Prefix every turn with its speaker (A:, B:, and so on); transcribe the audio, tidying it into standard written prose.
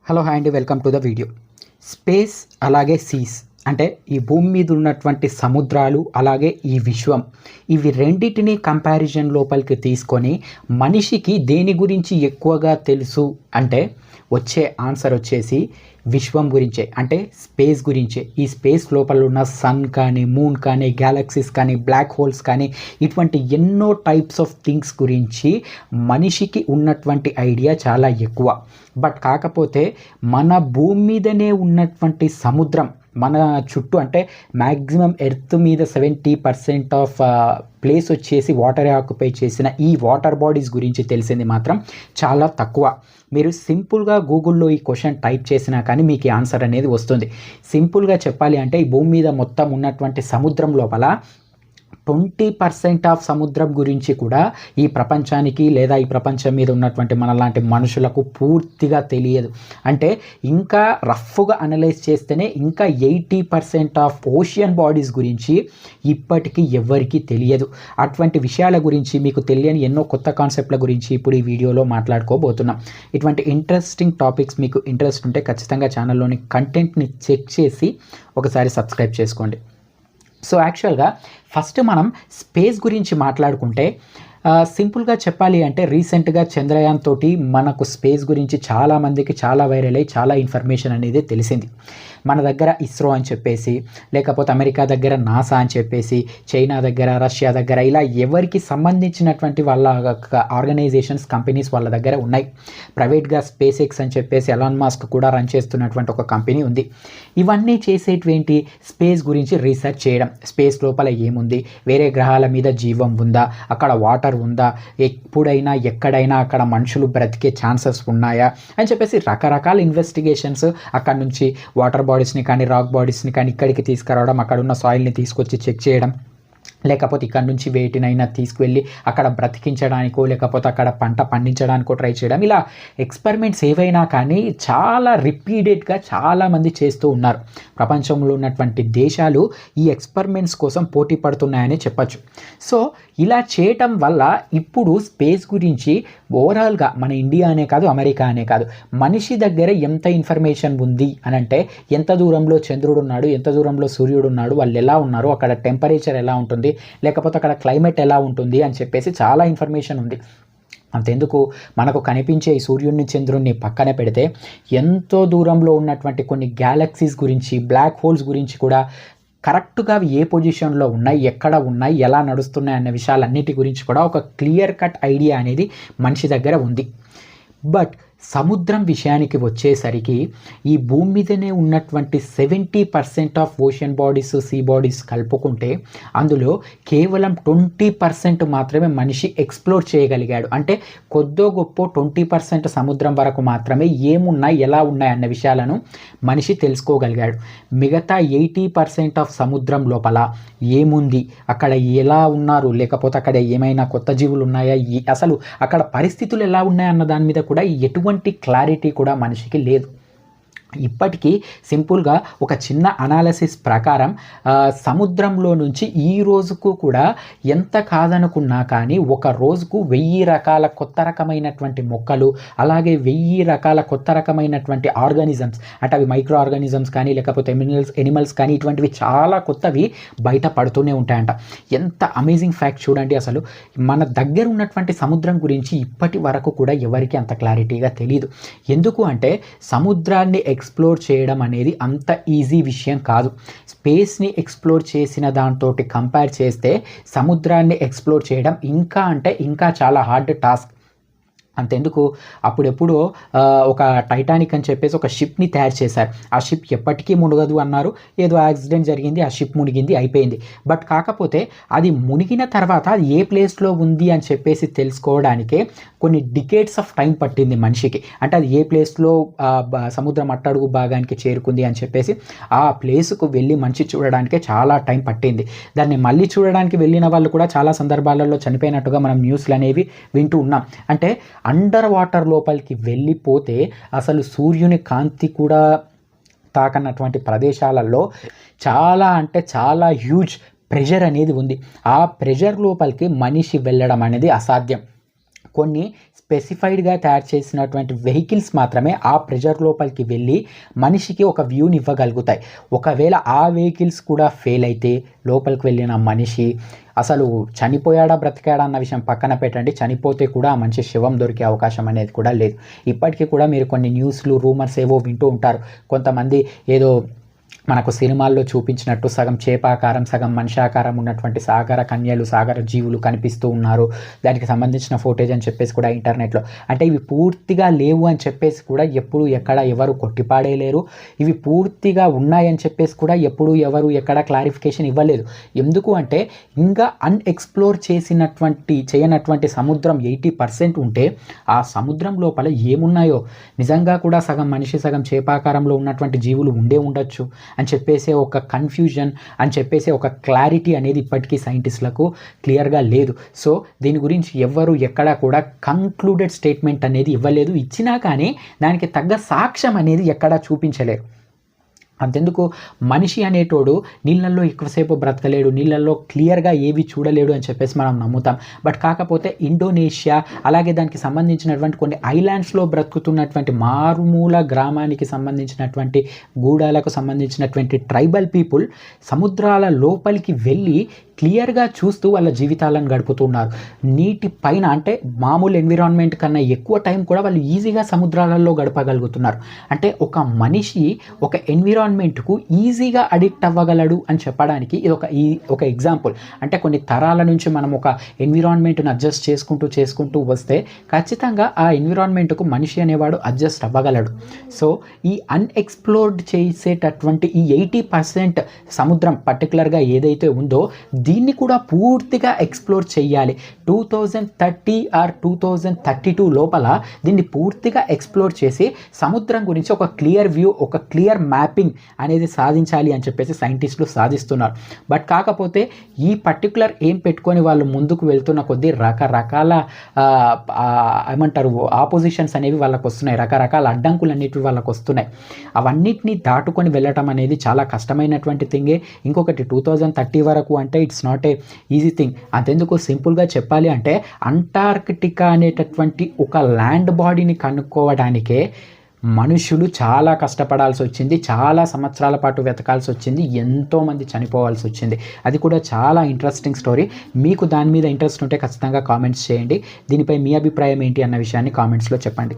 A: Hello hi అండి, welcome to the video. Space అలాగే Cs అంటే ఈ భూమి మీద ఉన్నటువంటి సముద్రాలు అలాగే ఈ విశ్వం, ఇవి రెండింటిని కంపారిజన్ లోపలికి తీసుకొని మనిషికి దేని గురించి ఎక్కువగా తెలుసు అంటే వచ్చే ఆన్సర్ వచ్చేసి విశ్వం గురించే, అంటే స్పేస్ గురించే. ఈ స్పేస్ లోపల ఉన్న సన్ కానీ, మూన్ కానీ, గ్యాలక్సీస్ కానీ, బ్లాక్ హోల్స్ కానీ, ఇటువంటి ఎన్నో టైప్స్ ఆఫ్ థింగ్స్ గురించి మనిషికి ఉన్నటువంటి ఐడియా చాలా ఎక్కువ. బట్ కాకపోతే మన భూమి మీదనే ఉన్నటువంటి సముద్రం మన చుట్టూ, అంటే మ్యాక్సిమం ఎర్త్ మీద 70% ఆఫ్ ప్లేస్ వచ్చేసి వాటరే ఆక్యుపై చేసిన ఈ వాటర్ బాడీస్ గురించి తెలిసింది మాత్రం చాలా తక్కువ. మీరు సింపుల్గా గూగుల్లో ఈ క్వశ్చన్ టైప్ చేసినా కానీ మీకు ఆన్సర్ అనేది వస్తుంది. సింపుల్గా చెప్పాలి అంటే ఈ భూమి మీద మొత్తం ఉన్నటువంటి సముద్రం లోపల 20% ఆఫ్ సముద్రం గురించి కూడా ఈ ప్రపంచానికి లేదా ఈ ప్రపంచం మీద ఉన్నటువంటి మనలాంటి మనుషులకు పూర్తిగా తెలియదు. అంటే ఇంకా రఫ్గా అనలైజ్ చేస్తేనే ఇంకా 80% ఆఫ్ ఓషియన్ బాడీస్ గురించి ఇప్పటికీ ఎవరికీ తెలియదు. అటువంటి విషయాల గురించి మీకు తెలియని ఎన్నో కొత్త కాన్సెప్ట్ల గురించి ఇప్పుడు ఈ వీడియోలో మాట్లాడుకోబోతున్నాం. ఇటువంటి ఇంట్రెస్టింగ్ టాపిక్స్ మీకు ఇంట్రెస్ట్ ఉంటే ఖచ్చితంగా ఛానల్లోని కంటెంట్ని చెక్ చేసి ఒకసారి సబ్స్క్రైబ్ చేసుకోండి. సో యాక్చువల్గా ఫస్ట్ మనం స్పేస్ గురించి మాట్లాడుకుంటే సింపుల్గా చెప్పాలి అంటే రీసెంట్గా చంద్రయాన్ తోటి మనకు స్పేస్ గురించి చాలామందికి చాలా వైరల్ అయ్యి చాలా ఇన్ఫర్మేషన్ అనేది తెలిసింది. మన దగ్గర ఇస్రో అని చెప్పేసి, లేకపోతే అమెరికా దగ్గర నాసా అని చెప్పేసి, చైనా దగ్గర, రష్యా దగ్గర, ఇలా ఎవరికి సంబంధించినటువంటి వాళ్ళ ఆర్గనైజేషన్స్, కంపెనీస్ వాళ్ళ దగ్గర ఉన్నాయి. ప్రైవేట్గా స్పేస్ ఎక్స్ అని చెప్పేసి ఎలాన్ మస్క్ కూడా రన్ చేస్తున్నటువంటి ఒక కంపెనీ ఉంది. ఇవన్నీ చేసేటువంటి స్పేస్ గురించి రీసెర్చ్ చేయడం, స్పేస్ లోపల ఏముంది, వేరే గ్రహాల మీద జీవం ఉందా, అక్కడ వాటర్ ఉందా, ఎప్పుడైనా ఎక్కడైనా అక్కడ మనుషులు బ్రతికే ఛాన్సెస్ ఉన్నాయా అని చెప్పేసి రకరకాల ఇన్వెస్టిగేషన్స్, అక్కడ నుంచి వాటర్ బాడీస్ని కానీ, రాక్ బాడీస్ని కానీ ఇక్కడికి తీసుకురావడం, అక్కడ ఉన్న సాయిల్ని తీసుకొచ్చి చెక్ చేయడం, లేకపోతే ఇక్కడ నుంచి వేటినైనా తీసుకువెళ్ళి అక్కడ బ్రతికించడానికో లేకపోతే అక్కడ పంట పండించడానికో ట్రై చేయడం, ఇలా ఎక్స్పెరిమెంట్స్ ఏవైనా కానీ చాలా రిపీటెడ్గా చాలామంది చేస్తూ ఉన్నారు. ప్రపంచంలో ఉన్నటువంటి దేశాలు ఈ ఎక్స్పెరిమెంట్స్ కోసం పోటీ పడుతున్నాయని చెప్పచ్చు. సో ఇలా చేయటం వల్ల ఇప్పుడు స్పేస్ గురించి ఓవరాల్గా మన ఇండియా అనే కాదు, అమెరికా అనే కాదు, మనిషి దగ్గర ఎంత ఇన్ఫర్మేషన్ ఉంది అని అంటే ఎంత దూరంలో చంద్రుడు ఉన్నాడు, ఎంత దూరంలో సూర్యుడు ఉన్నాడు, వాళ్ళు ఎలా ఉన్నారు, అక్కడ టెంపరేచర్ ఎలా ఉంటుంది, లేకపోతే అక్కడ క్లైమేట్ ఎలా ఉంటుంది అని చెప్పేసి చాలా ఇన్ఫర్మేషన్ ఉంది. అంతెందుకు మనకు కనిపించే ఈ సూర్యుడిని, చంద్రుడిని పక్కన పెడితే ఎంతో దూరంలో ఉన్నటువంటి కొన్ని గ్యాలక్సీస్ గురించి, బ్లాక్ హోల్స్ గురించి కూడా కరెక్ట్గా ఏ పొజిషన్లో ఉన్నాయి, ఎక్కడ ఉన్నాయి, ఎలా నడుస్తున్నాయి అన్న విషయాలన్నిటి గురించి కూడా ఒక క్లియర్ కట్ ఐడియా అనేది మనిషి దగ్గర ఉంది. బట్ సముద్రం విషయానికి వచ్చేసరికి ఈ భూమి మీదనే ఉన్నటువంటి 70% of ocean bodies, sea bodies కలుపుకుంటే అందులో కేవలం 20% మాత్రమే మనిషి ఎక్స్ప్లోర్ చేయగలిగాడు. అంటే కొద్దో గొప్ప 20% సముద్రం వరకు మాత్రమే ఏమున్నాయి, ఎలా ఉన్నాయి అన్న విషయాలను మనిషి తెలుసుకోగలిగాడు. మిగతా 80% ఆఫ్ సముద్రం లోపల ఏముంది, అక్కడ ఎలా ఉన్నారు, లేకపోతే అక్కడ ఏమైనా కొత్త జీవులు ఉన్నాయా, అసలు అక్కడ పరిస్థితులు ఎలా ఉన్నాయన్న దాని మీద కూడా ఎటువంటి క్లారిటీ కూడా మనిషికి లేదు. ఇప్పటికీ సింపుల్గా ఒక చిన్న అనాలిసిస్ ప్రకారం సముద్రంలో నుంచి ఈ రోజుకు కూడా ఎంత కాదనుకున్నా కానీ ఒక రోజుకు 1000 రకాల కొత్త రకమైనటువంటి మొక్కలు, అలాగే 1000 రకాల కొత్త రకమైనటువంటి ఆర్గానిజమ్స్, అంటే అవి మైక్రో ఆర్గానిజమ్స్ కానీ లేకపోతే ఎనిమల్స్ కానీ ఇటువంటివి చాలా కొత్తవి బయట పడుతూనే ఉంటాయంట. ఎంత అమేజింగ్ ఫ్యాక్ట్ చూడండి. అసలు మన దగ్గర ఉన్నటువంటి సముద్రం గురించి ఇప్పటి వరకు కూడా ఎవరికి అంత క్లారిటీగా తెలియదు. ఎందుకు అంటే సముద్రాన్ని ఎక్స్ప్లోర్ చేయడం అనేది అంత ఈజీ విషయం కాదు. స్పేస్ని ఎక్స్ప్లోర్ చేసిన దాంతో కంపేర్ చేస్తే సముద్రాన్ని ఎక్స్ప్లోర్ చేయడం ఇంకా అంటే ఇంకా చాలా హార్డ్ టాస్క్. అంతెందుకు అప్పుడెప్పుడో ఒక టైటానిక్ అని చెప్పేసి ఒక షిప్ని తయారు చేశారు. ఆ షిప్ ఎప్పటికీ మునగదు అన్నారు, ఏదో యాక్సిడెంట్ జరిగింది, ఆ షిప్ మునిగింది, అయిపోయింది. బట్ కాకపోతే అది మునిగిన తర్వాత అది ఏ ప్లేస్లో ఉంది అని చెప్పేసి తెలుసుకోవడానికే కొన్ని డికేడ్స్ ఆఫ్ టైం పట్టింది మనిషికి. అంటే అది ఏ ప్లేస్లో సముద్రం అట్టడుగు భాగానికి చేరుకుంది అని చెప్పేసి ఆ ప్లేస్కు వెళ్ళి మనిషి చూడడానికే చాలా టైం పట్టింది. దాన్ని మళ్ళీ చూడడానికి వెళ్ళిన వాళ్ళు కూడా చాలా సందర్భాలలో చనిపోయినట్టుగా మనం న్యూస్లు అనేవి వింటూ ఉన్నాం. అంటే అండర్ వాటర్ లోపలికి వెళ్ళిపోతే అసలు సూర్యుని కాంతి కూడా తాకనటువంటి ప్రదేశాలలో చాలా అంటే చాలా హ్యూజ్ ప్రెషర్ అనేది ఉంది. ఆ ప్రెషర్ లోపలికి మనిషి వెళ్ళడం అనేది అసాధ్యం. కొన్ని స్పెసిఫైడ్గా తయారు చేసినటువంటి వెహికల్స్ మాత్రమే ఆ ప్రెషర్ లోపలికి వెళ్ళి మనిషికి ఒక వ్యూని ఇవ్వగలుగుతాయి. ఒకవేళ ఆ వెహికల్స్ కూడా ఫెయిల్ అయితే లోపలికి వెళ్ళిన మనిషి అసలు చనిపోయాడా బ్రతికాడా అన్న విషయం పక్కన పెట్టండి, చనిపోతే కూడా ఆ మనిషి శవం దొరికే అవకాశం అనేది కూడా లేదు. ఇప్పటికీ కూడా మీరు కొన్ని న్యూస్లు రూమర్స్ ఏవో వింటూ ఉంటారు. కొంతమంది ఏదో మనకు సినిమాల్లో చూపించినట్టు సగం చేపాకారం సగం మనిషాకారం ఉన్నటువంటి సాగర కన్యలు సాగర జీవులు కనిపిస్తూ ఉన్నారు, దానికి సంబంధించిన ఫోటేజ్ అని చెప్పేసి కూడా ఇంటర్నెట్లో. అంటే ఇవి పూర్తిగా లేవు అని చెప్పేసి కూడా ఎప్పుడు ఎక్కడ ఎవరు కొట్టిపాడేయలేరు. ఇవి పూర్తిగా ఉన్నాయని చెప్పేసి కూడా ఎప్పుడు ఎవరు ఎక్కడ క్లారిఫికేషన్ ఇవ్వలేదు. ఎందుకు అంటే ఇంకా అన్ఎక్స్ప్లోర్ చేయనటువంటి సముద్రం 80% ఉంటే ఆ సముద్రం లోపల ఏమున్నాయో నిజంగా కూడా సగం మనిషి సగం చేపాకారంలో ఉన్నటువంటి జీవులు ఉండొచ్చు అని చెప్పేసి ఒక కన్ఫ్యూజన్ అని చెప్పేసి ఒక క్లారిటీ అనేది ఇప్పటికీ సైంటిస్టులకు క్లియర్గా లేదు. సో దీని గురించి ఎవ్వరు ఎక్కడా కూడా కంక్లూడెడ్ స్టేట్మెంట్ అనేది ఇవ్వలేదు. ఇచ్చినా కానీ దానికి తగ్గ సాక్ష్యం అనేది ఎక్కడా చూపించలేరు. అంతెందుకు మనిషి అనేటోడు నీళ్ళల్లో ఎక్కువసేపు బ్రతకలేడు, నీళ్ళల్లో క్లియర్గా ఏవి చూడలేడు అని చెప్పేసి మనం నమ్ముతాం. బట్ కాకపోతే ఇండోనేషియా అలాగే దానికి సంబంధించినటువంటి కొన్ని ఐలాండ్స్లో బ్రతుకుతున్నటువంటి మారుమూల గ్రామానికి సంబంధించినటువంటి గూడాలకు సంబంధించినటువంటి ట్రైబల్ పీపుల్ సముద్రాల లోపలికి వెళ్ళి క్లియర్గా చూస్తూ వాళ్ళ జీవితాలను గడుపుతున్నారు. నీటి పైన అంటే మామూలు ఎన్విరాన్మెంట్ కన్నా ఎక్కువ టైం కూడా వాళ్ళు ఈజీగా సముద్రాలలో గడపగలుగుతున్నారు. అంటే ఒక మనిషి ఒక ఎన్విరాన్మెంట్కు ఈజీగా అడిక్ట్ అవ్వగలడు అని చెప్పడానికి ఇది ఒక ఎగ్జాంపుల్. అంటే కొన్ని తరాల నుంచి మనం ఒక ఎన్విరాన్మెంట్ను అడ్జస్ట్ చేసుకుంటూ వస్తే ఖచ్చితంగా ఆ ఎన్విరాన్మెంట్కు మనిషి అనేవాడు అడ్జస్ట్ అవ్వగలడు. సో ఈ అన్ఎక్స్ప్లోర్డ్ చేసేటటువంటి ఈ 80% సముద్రం పర్టికులర్గా ఏదైతే ఉందో దీన్ని కూడా పూర్తిగా ఎక్స్ప్లోర్ చేయాలి. 2030 ఆర్ 2032 లోపల దీన్ని పూర్తిగా ఎక్స్ప్లోర్ చేసి సముద్రం గురించి ఒక క్లియర్ వ్యూ ఒక క్లియర్ మ్యాపింగ్ అనేది సాధించాలి అని చెప్పేసి సైంటిస్టులు సాధిస్తున్నారు. బట్ కాకపోతే ఈ పర్టికులర్ ఏం పెట్టుకొని వాళ్ళు ముందుకు వెళ్తున్న కొద్దీ రకరకాల ఏమంటారు ఆపోజిషన్స్ అనేవి వాళ్ళకు వస్తున్నాయి, రకరకాల అడ్డంకులు అనేవి వాళ్ళకు వస్తున్నాయి. అవన్నిటిని దాటుకొని వెళ్ళటం అనేది చాలా కష్టమైనటువంటి థింగే. ఇంకొకటి 2030 వరకు అంటే it's not a easy thing. అంతెందుకు సింపుల్గా చెప్పాలి అంటే అంటార్కిటికా అనేటటువంటి ఒక ల్యాండ్ బాడీని కనుక్కోవడానికే మనుషులు చాలా కష్టపడాల్సి వచ్చింది, చాలా సంవత్సరాల పాటు వెతకాల్సి వచ్చింది, ఎంతోమంది చనిపోవాల్సి వచ్చింది. అది కూడా చాలా ఇంట్రెస్టింగ్ స్టోరీ. మీకు దాని మీద ఇంట్రెస్ట్ ఉంటే ఖచ్చితంగా కామెంట్స్ చేయండి. దీనిపై మీ అభిప్రాయం ఏంటి అన్న విషయాన్ని కామెంట్స్లో చెప్పండి.